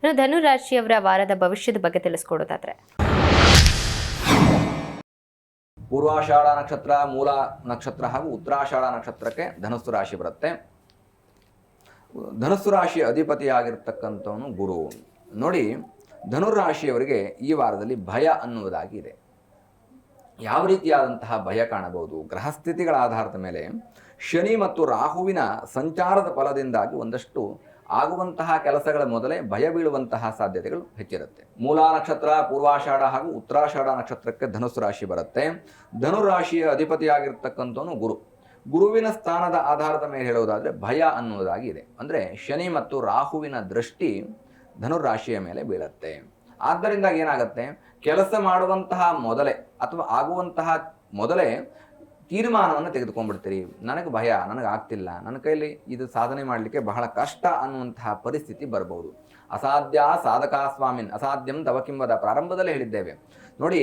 ಇನ್ನು ಧನುರಾಶಿಯವರ ವಾರದ ಭವಿಷ್ಯದ ಬಗ್ಗೆ ತಿಳಿಸ್ಕೊಡೋದಾದ್ರೆ, ಪೂರ್ವಾಷಾಢ ನಕ್ಷತ್ರ, ಮೂಲ ನಕ್ಷತ್ರ ಹಾಗೂ ಉತ್ತರಾಷಾಢ ನಕ್ಷತ್ರಕ್ಕೆ ಧನುಸ್ಸು ರಾಶಿ ಬರುತ್ತೆ. ಧನುಸ್ಸು ರಾಶಿಯ ಅಧಿಪತಿಯಾಗಿರ್ತಕ್ಕಂಥವನು ಗುರು. ನೋಡಿ, ಧನುರಾಶಿಯವರಿಗೆ ಈ ವಾರದಲ್ಲಿ ಭಯ ಅನ್ನುವುದಾಗಿ ಇದೆ. ಯಾವ ರೀತಿಯಾದಂತಹ ಭಯ ಕಾಣಬಹುದು? ಗ್ರಹಸ್ಥಿತಿಗಳ ಆಧಾರದ ಮೇಲೆ ಶನಿ ಮತ್ತು ರಾಹುವಿನ ಸಂಚಾರದ ಫಲದಿಂದಾಗಿ ಒಂದಷ್ಟು ಆಗುವಂತಹ ಕೆಲಸಗಳ ಮೊದಲೇ ಭಯ ಬೀಳುವಂತಹ ಸಾಧ್ಯತೆಗಳು ಹೆಚ್ಚಿರುತ್ತೆ. ಮೂಲ ನಕ್ಷತ್ರ, ಪೂರ್ವಾಷಾಢ ಹಾಗೂ ಉತ್ತರಾಷಾಢ ನಕ್ಷತ್ರಕ್ಕೆ ಧನುಸ್ಸು ರಾಶಿ ಬರುತ್ತೆ. ಧನುರಾಶಿಯ ಅಧಿಪತಿಯಾಗಿರ್ತಕ್ಕಂಥವನು ಗುರು. ಗುರುವಿನ ಸ್ಥಾನದ ಆಧಾರದ ಮೇಲೆ ಹೇಳುವುದಾದರೆ ಭಯ ಅನ್ನುವುದಾಗಿ ಇದೆ. ಅಂದರೆ ಶನಿ ಮತ್ತು ರಾಹುವಿನ ದೃಷ್ಟಿ ಧನುರಾಶಿಯ ಮೇಲೆ ಬೀಳುತ್ತೆ. ಆದ್ದರಿಂದ ಏನಾಗುತ್ತೆ, ಕೆಲಸ ಮಾಡುವಂತಹ ಮೊದಲೇ ಅಥವಾ ಆಗುವಂತಹ ಮೊದಲೇ ತೀರ್ಮಾನವನ್ನು ತೆಗೆದುಕೊಂಡ್ಬಿಡ್ತೀರಿ. ನನಗೆ ಭಯ, ನನಗೆ ಆಗ್ತಿಲ್ಲ, ನನ್ನ ಕೈಲಿ ಇದು ಸಾಧನೆ ಮಾಡಲಿಕ್ಕೆ ಬಹಳ ಕಷ್ಟ ಅನ್ನುವಂತಹ ಪರಿಸ್ಥಿತಿ ಬರ್ಬೋದು. ಅಸಾಧ್ಯ ಸಾಧಕ ಸ್ವಾಮಿನ್ ಅಸಾಧ್ಯಂ ತವಕಿಂವದ ಪ್ರಾರಂಭದಲ್ಲೇ ಹೇಳಿದ್ದೇವೆ ನೋಡಿ.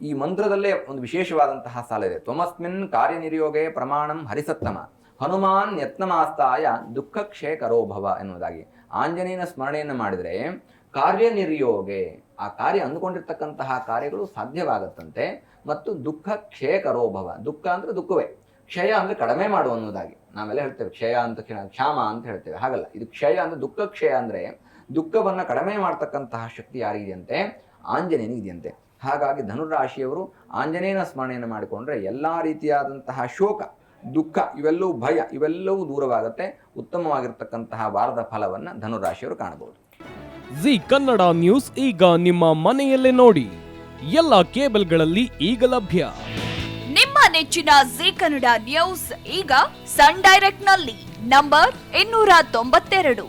ಈ ಮಂತ್ರದಲ್ಲೇ ಒಂದು ವಿಶೇಷವಾದಂತಹ ಸಾಲ ಇದೆ. ತ್ವಮಸ್ಮಿನ್ ಕಾರ್ಯನಿರ್ಯೋಗೆ ಪ್ರಮಾಣಂ ಹರಿಸತ್ತಮ ಹನುಮಾನ್ ಯತ್ನಮಾಸ್ತಾಯ ದುಃಖ ಕ್ಷೇಕರೋ ಭವ ಎನ್ನುವುದಾಗಿ. ಆಂಜನೇಯನ ಸ್ಮರಣೆಯನ್ನು ಮಾಡಿದರೆ ಕಾರ್ಯನಿರ್ಯೋಗೆ, ಆ ಕಾರ್ಯ ಅಂದುಕೊಂಡಿರ್ತಕ್ಕಂತಹ ಕಾರ್ಯಗಳು ಸಾಧ್ಯವಾಗುತ್ತಂತೆ. ಮತ್ತು ದುಃಖ ಕ್ಷೇಕರೋ ಭವ, ದುಃಖ ಅಂದರೆ ದುಃಖವೇ, ಕ್ಷಯ ಅಂದರೆ ಕಡಿಮೆ ಮಾಡು ಅನ್ನೋದಾಗಿ. ನಾವೆಲ್ಲ ಹೇಳ್ತೇವೆ ಕ್ಷಯ ಅಂತ, ಕ್ಷಾಮ ಅಂತ ಹೇಳ್ತೇವೆ. ಹಾಗಲ್ಲ, ಇದು ಕ್ಷಯ ಅಂದರೆ ದುಃಖ ಕ್ಷಯ ಅಂದರೆ ದುಃಖವನ್ನು ಕಡಿಮೆ ಮಾಡ್ತಕ್ಕಂತಹ ಶಕ್ತಿ ಯಾರಿದೆಯಂತೆ? ಆಂಜನೇಯನಿದೆಯಂತೆ. ಹಾಗಾಗಿ ಧನುರಾಶಿಯವರು ಆಂಜನೇಯನ ಸ್ಮರಣೆಯನ್ನು ಮಾಡಿಕೊಂಡ್ರೆ ಎಲ್ಲ ರೀತಿಯಾದಂತಹ ಶೋಕ, ದುಃಖ, ಇವೆಲ್ಲವೂ ಭಯ, ಇವೆಲ್ಲವೂ ದೂರವಾಗುತ್ತೆ. ಉತ್ತಮವಾಗಿರ್ತಕ್ಕಂತಹ ವಾರದ ಫಲವನ್ನು ಧನುರಾಶಿಯವರು ಕಾಣಬಹುದು. ಜಿ ಕನ್ನಡ ನ್ಯೂಸ್ ಈಗ ನಿಮ್ಮ ಮನೆಯಲ್ಲೇ ನೋಡಿ. ಎಲ್ಲ ಕೇಬಲ್ಗಳಲ್ಲಿ ಈಗ ಲಭ್ಯ. ನಿಮ್ಮ ನೆಚ್ಚಿನ ಜಿ ಕನ್ನಡ ನ್ಯೂಸ್ ಈಗ ಸನ್ ಡೈರೆಕ್ಟ್ ನಲ್ಲಿ number 292,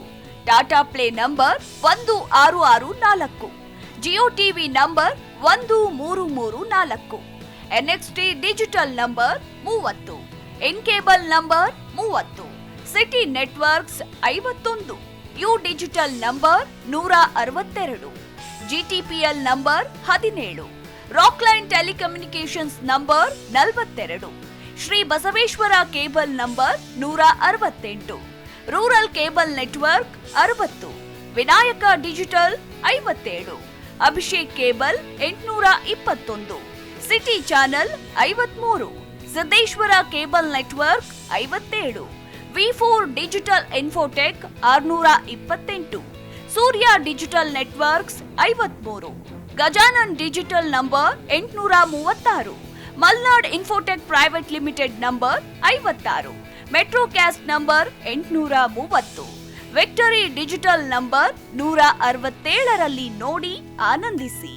Tata play number 1664, Jio TV number 1334, NXT digital number 30, in cable number 30, city networks 51, U digital number 162, GTPL number 17, Rockline telecommunications number 42, Shri Basaveshwara cable number 168, rural cable network 60, Vinayaka digital 57, Abhishek cable 821, city channel 53, Siddeshwara cable network 57, V4 digital Infotech 628, Surya digital networks 53, Gajanan digital number 836, Malnad infotech private limited number 56, Metrocast number 830, victory digital number 167ರಲ್ಲಿ ನೋಡಿ ಆನಂದಿಸಿ.